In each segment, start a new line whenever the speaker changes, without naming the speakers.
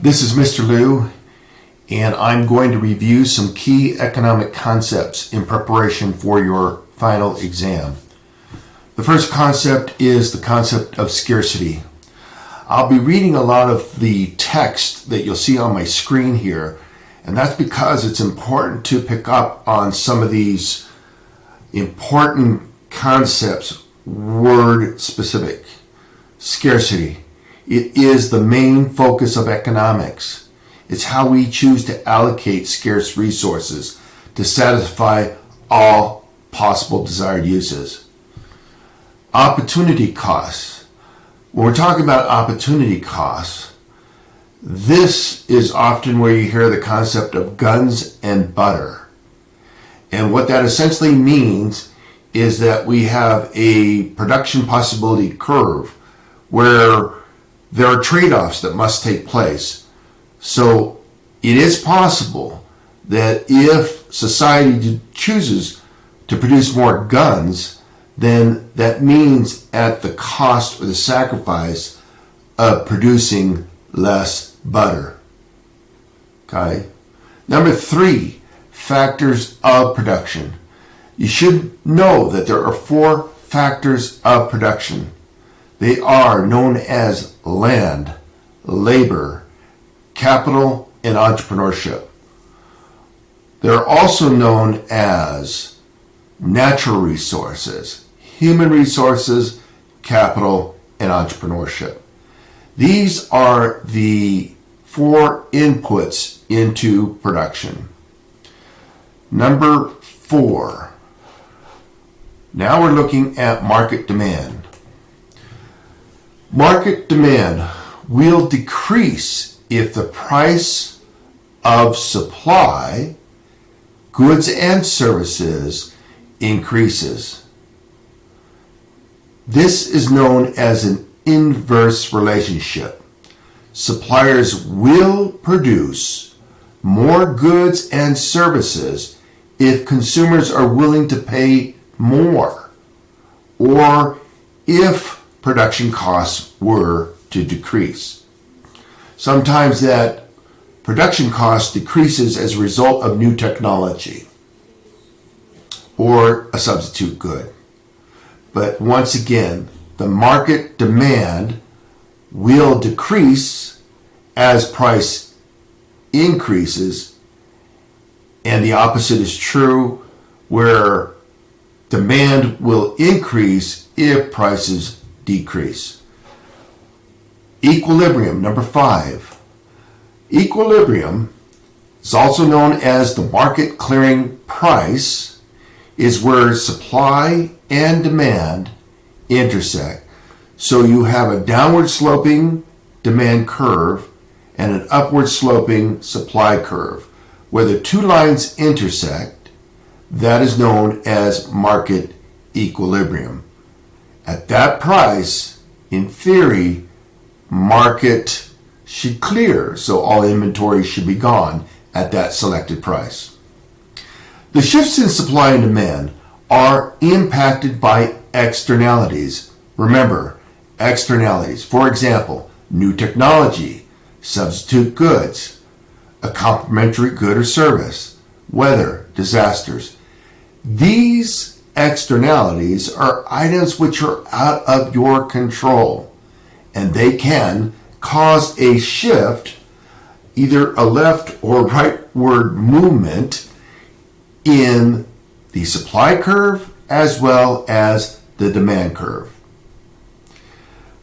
This is Mr. Liu, and I'm going to review some key economic concepts in preparation for your final exam. The first concept is the concept of scarcity. I'll be reading a lot of the text that you'll see on my screen here, and that's because it's important to pick up on some of these important concepts, word specific. Scarcity. It is the main focus of economics. It's how we choose to allocate scarce resources to satisfy all possible desired uses. Opportunity costs. When we're talking about opportunity costs, this is often where you hear the concept of guns and butter. And what that essentially means is that we have a production possibility curve where there are trade-offs that must take place. So it is possible that if society chooses to produce more guns, then that means at the cost or the sacrifice of producing less butter. Okay? Number 3, factors of production. You should know that there are 4 factors of production. They are known as land, labor, capital, and entrepreneurship. They're also known as natural resources, human resources, capital, and entrepreneurship. These are the 4 inputs into production. Number 4. Now we're looking at market demand. Market demand will decrease if the price of supply, goods and services increases. This is known as an inverse relationship. Suppliers will produce more goods and services if consumers are willing to pay more, or if production costs were to decrease. Sometimes that production cost decreases as a result of new technology or a substitute good. But once again, the market demand will decrease as price increases, and the opposite is true, where demand will increase if prices decrease. Equilibrium, number 5. Equilibrium is also known as the market clearing price, is where supply and demand intersect. So you have a downward sloping demand curve and an upward sloping supply curve. Where the 2 lines intersect, that is known as market equilibrium. At that price, in theory, market should clear, so all inventory should be gone at that selected price. The shifts in supply and demand are impacted by externalities. Remember, externalities. For example, new technology, substitute goods, a complementary good or service, weather, disasters. These externalities are items which are out of your control, and they can cause a shift, either a left or rightward movement in the supply curve as well as the demand curve.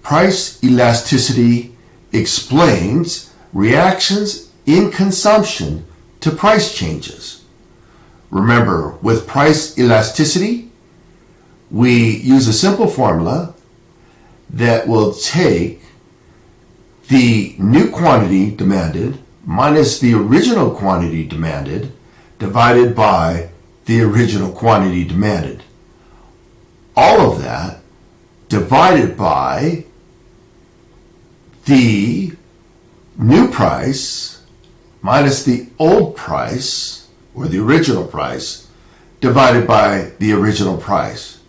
Price elasticity explains reactions in consumption to price changes. Remember, with price elasticity, we use a simple formula that will take the new quantity demanded minus the original quantity demanded divided by the original quantity demanded. All of that divided by the new price minus the old price, or the original price, divided by the original price.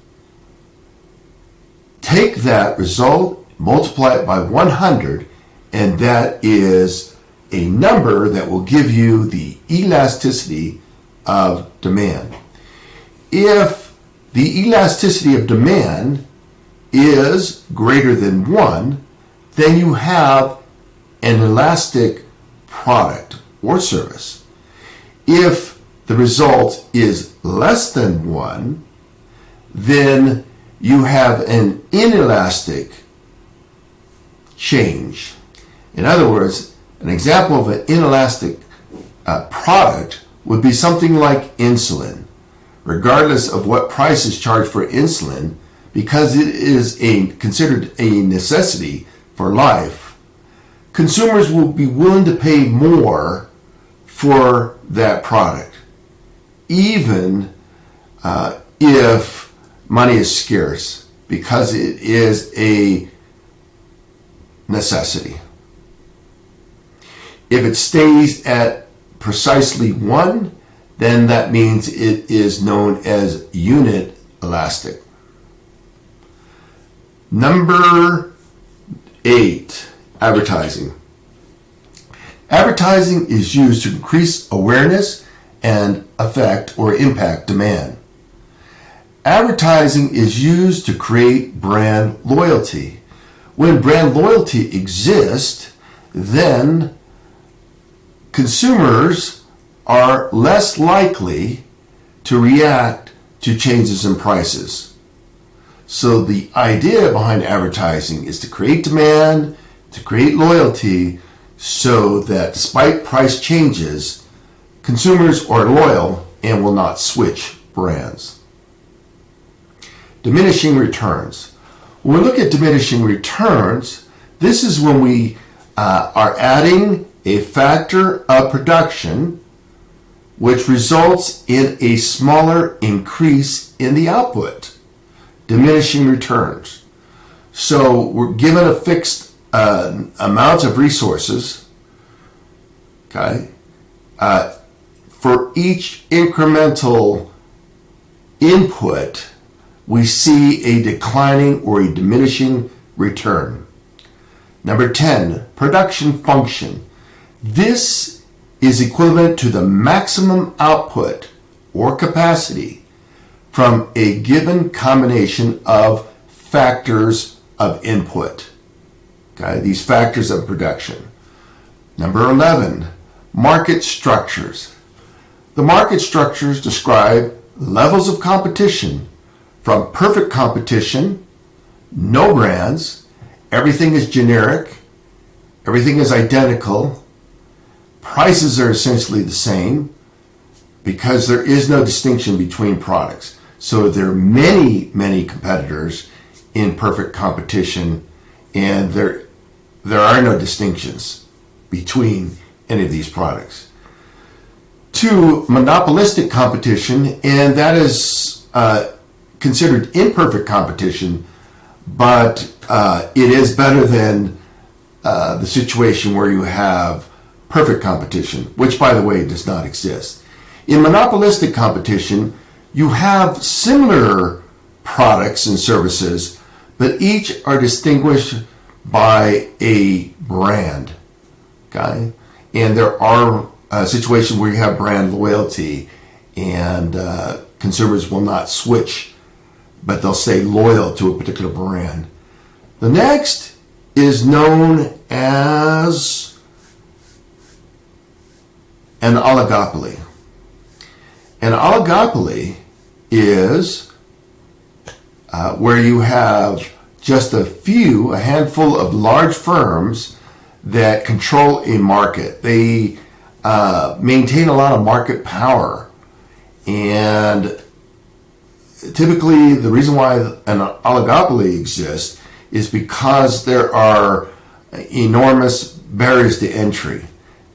Take that result, multiply it by 100, and that is a number that will give you the elasticity of demand. If the elasticity of demand is greater than 1, then you have an elastic product or service. If the result is less than 1, then you have an inelastic change. In other words, an example of an inelastic product would be something like insulin. Regardless of what price is charged for insulin, because it is considered a necessity for life, consumers will be willing to pay more for that product, even if money is scarce, because it is a necessity. If it stays at precisely 1, then that means it is known as unit elastic. Number 8, advertising. Advertising is used to increase awareness and affect or impact demand. Advertising is used to create brand loyalty. When brand loyalty exists, then consumers are less likely to react to changes in prices. So the idea behind advertising is to create demand, to create loyalty, so that despite price changes, consumers are loyal and will not switch brands. Diminishing returns. When we look at diminishing returns, this is when we are adding a factor of production which results in a smaller increase in the output. Diminishing returns. So we're given a fixed amount of resources, okay? For each incremental input, we see a declining or a diminishing return. Number 10, production function. This is equivalent to the maximum output or capacity from a given combination of factors of input. Okay, these factors of production. Number 11, market structures. The market structures describe levels of competition from perfect competition, no brands, everything is generic, everything is identical, prices are essentially the same because there is no distinction between products. So there are many, many competitors in perfect competition, and there are no distinctions between any of these products. 2, monopolistic competition, and that is considered imperfect competition, but it is better than the situation where you have perfect competition, which, by the way, does not exist. In monopolistic competition, you have similar products and services, but each are distinguished by a brand, okay? And there are situations where you have brand loyalty, and consumers will not switch, but they'll stay loyal to a particular brand. The next is known as an oligopoly. An oligopoly is where you have just a handful of large firms that control a market. They maintain a lot of market power, and typically the reason why an oligopoly exists is because there are enormous barriers to entry,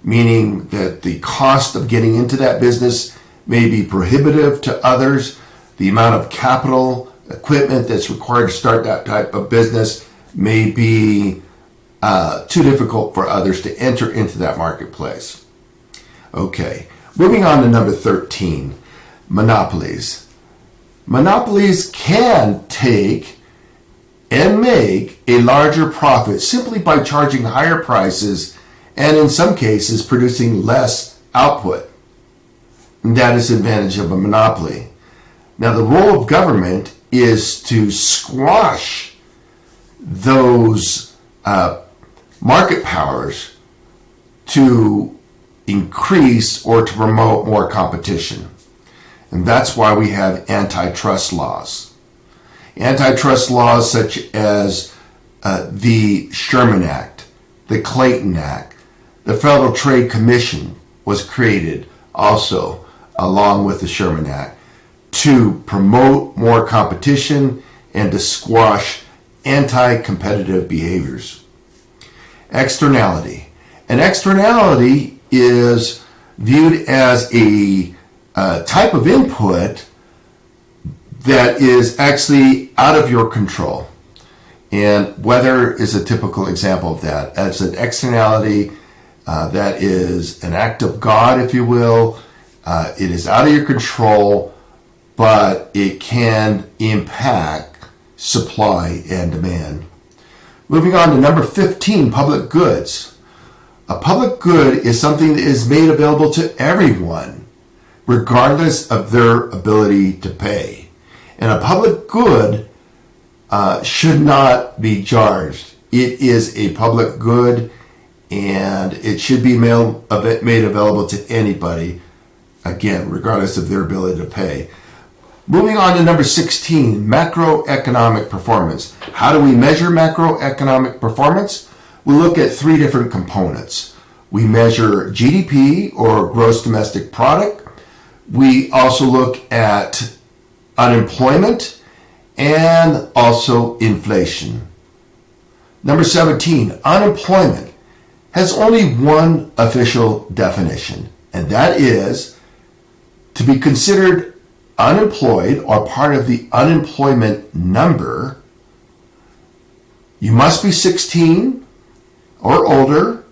meaning that the cost of getting into that business may be prohibitive to others. The amount of capital, equipment that's required to start that type of business may be too difficult for others to enter into that marketplace. Okay, moving on to number 13, monopolies. Monopolies can take and make a larger profit simply by charging higher prices and in some cases producing less output. And that is the advantage of a monopoly. Now, the role of government is to squash those market powers to increase or to promote more competition. And that's why we have antitrust laws. Antitrust laws such as the Sherman Act, the Clayton Act, the Federal Trade Commission was created also along with the Sherman Act to promote more competition and to squash anti-competitive behaviors. Externality. An externality is viewed as a type of input that is actually out of your control. And weather is a typical example of that. As an externality that is an act of God, if you will. It is out of your control, but it can impact supply and demand. Moving on to number 15, public goods. A public good is something that is made available to everyone, regardless of their ability to pay. And a public good should not be charged. It is a public good, and it should be made available to anybody, again, regardless of their ability to pay. Moving on to number 16, macroeconomic performance. How do we measure macroeconomic performance? We look at three different components. We measure GDP, or gross domestic product. We also look at unemployment and also inflation. Number 17, unemployment has only one official definition, and that is to be considered unemployed or part of the unemployment number. You must be 16 or older.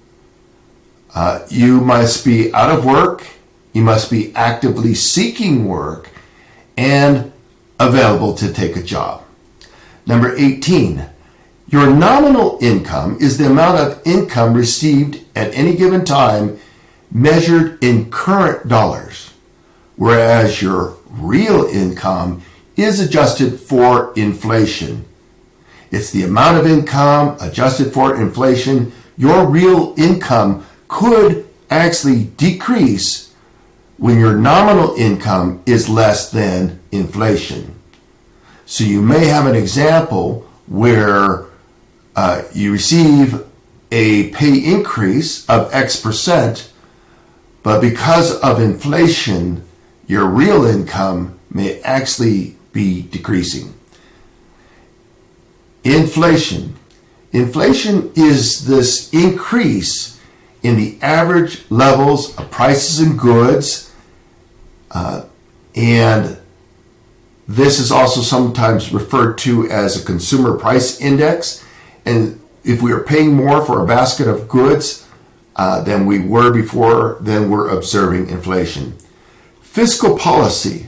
You must be out of work. You must be actively seeking work and available to take a job. Number 18, your nominal income is the amount of income received at any given time measured in current dollars, whereas your real income is adjusted for inflation. It's the amount of income adjusted for inflation. Your real income could actually decrease when your nominal income is less than inflation. So you may have an example where you receive a pay increase of X percent, but because of inflation, your real income may actually be decreasing. Inflation. Inflation is this increase in the average levels of prices and goods, and this is also sometimes referred to as a consumer price index. And if we are paying more for a basket of goods than we were before, then we're observing inflation. Fiscal policy.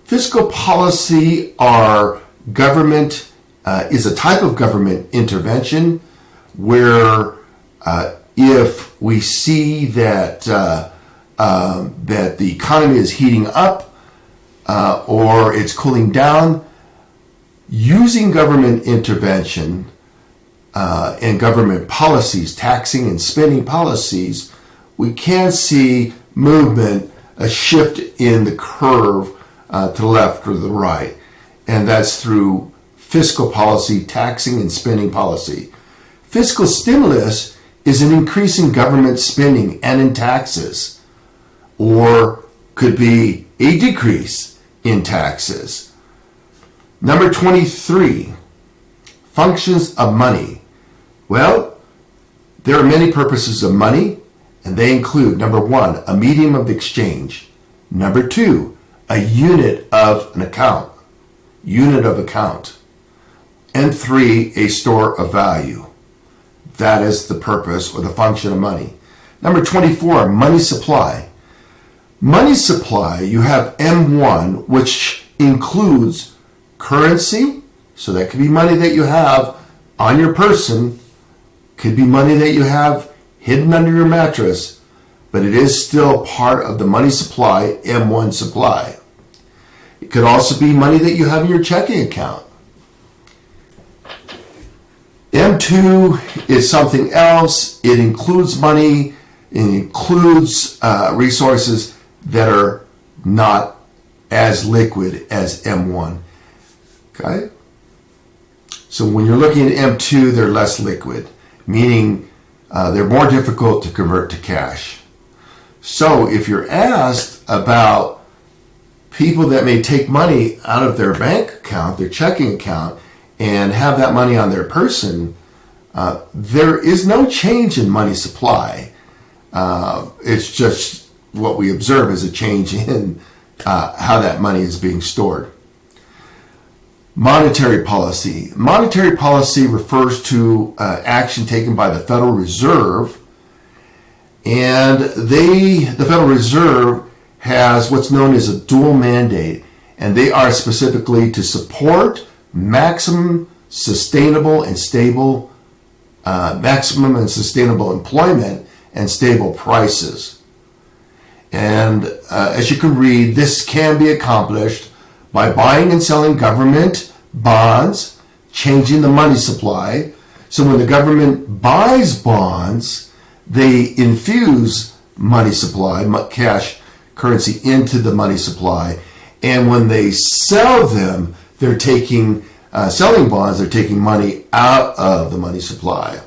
Fiscal policy are government, is a type of government intervention where if we see that that the economy is heating up or it's cooling down, using government intervention and government policies, taxing and spending policies, we can see movement, a shift in the curve to the left or the right. And that's through fiscal policy, taxing and spending policy. Fiscal stimulus is an increase in government spending and in taxes, or could be a decrease in taxes. Number 23, functions of money. Well, there are many purposes of money, and they include, number 1, a medium of exchange. Number 2, a unit of an account, And 3, a store of value. That is the purpose or the function of money. Number 24, money supply. Money supply, you have M1, which includes currency, so that could be money that you have on your person, could be money that you have hidden under your mattress, but it is still part of the money supply, M1 supply. It could also be money that you have in your checking account. M2 is something else. It includes money, it includes resources that are not as liquid as M1. Okay? So when you're looking at M2, they're less liquid, meaning they're more difficult to convert to cash. So if you're asked about people that may take money out of their bank account, their checking account, and have that money on their person, there is no change in money supply. It's just what we observe as a change in how that money is being stored. Monetary policy. Monetary policy refers to action taken by the Federal Reserve, and the Federal Reserve has what's known as a dual mandate, and they are specifically to support maximum sustainable employment and stable prices. And as you can read, this can be accomplished by buying and selling government bonds, changing the money supply. So when the government buys bonds, they infuse money supply, cash currency, into the money supply. And when they sell them, they're taking, selling bonds, they're taking money out of the money supply.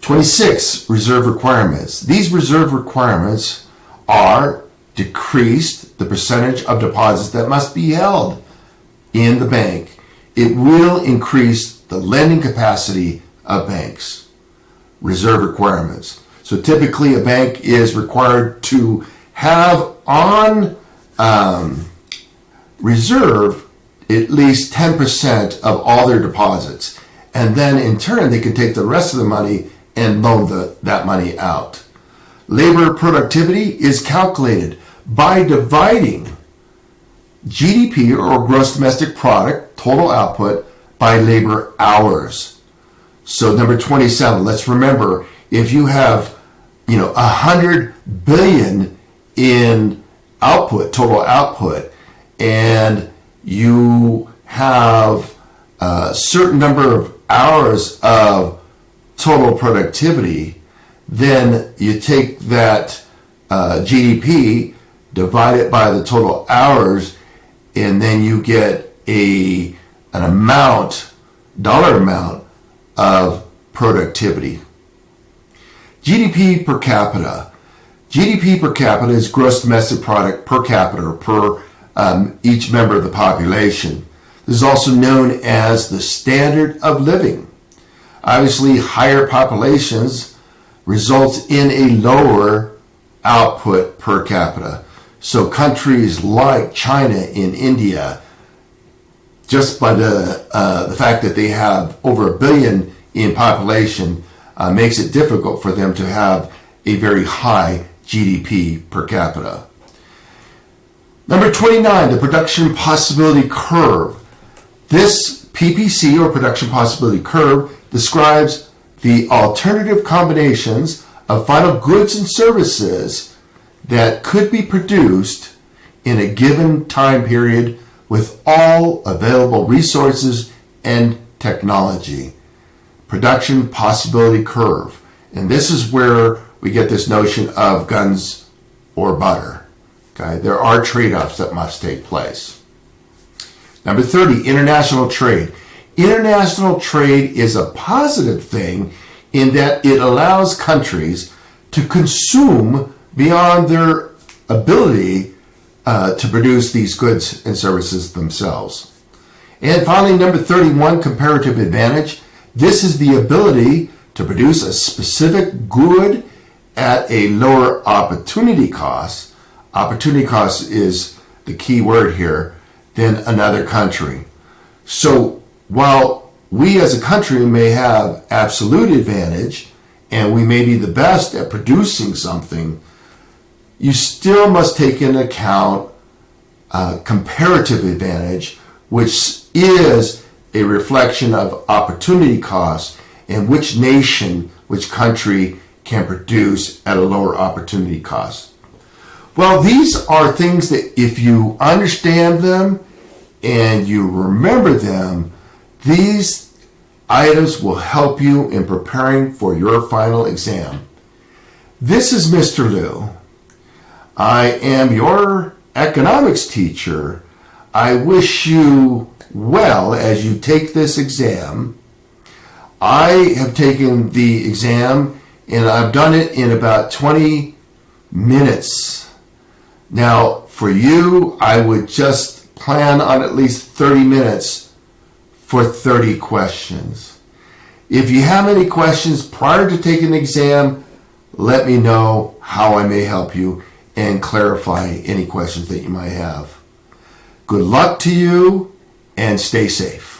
26, reserve requirements. These reserve requirements are decreased the percentage of deposits that must be held in the bank. It will increase the lending capacity of banks. Reserve requirements. So typically a bank is required to have on reserve at least 10% of all their deposits. And then in turn, they can take the rest of the money and loan that money out. Labor productivity is calculated by dividing GDP, or gross domestic product, total output, by labor hours. So number 27, let's remember, if you have 100 billion in output, total output, and you have a certain number of hours of total productivity, then you take that GDP, divide it by the total hours, and then you get an amount, dollar amount of productivity. GDP per capita. GDP per capita is gross domestic product per capita, per each member of the population. This is also known as the standard of living. Obviously, higher populations results in a lower output per capita. So countries like China and India, just by the fact that they have over 1 billion in population, makes it difficult for them to have a very high GDP per capita. Number 29, the production possibility curve. This PPC, or production possibility curve, describes the alternative combinations of final goods and services that could be produced in a given time period with all available resources and technology. Production possibility curve. And this is where we get this notion of guns or butter. Okay? There are trade-offs that must take place. Number 30, international trade. International trade is a positive thing in that it allows countries to consume beyond their ability to produce these goods and services themselves. And finally, number 31, comparative advantage. This is the ability to produce a specific good at a lower opportunity cost. Opportunity cost is the key word here, than another country. So while we as a country may have absolute advantage, and we may be the best at producing something, you still must take into account comparative advantage, which is a reflection of opportunity cost and which nation which country can produce at a lower opportunity cost? Well, these are things that if you understand them and you remember them, these items will help you in preparing for your final exam. This is Mr. Liu. I am your economics teacher. I wish you well as you take this exam. I have taken the exam and I've done it in about 20 minutes. Now, for you, I would just plan on at least 30 minutes for 30 questions. If you have any questions prior to taking the exam, let me know how I may help you and clarify any questions that you might have. Good luck to you and stay safe.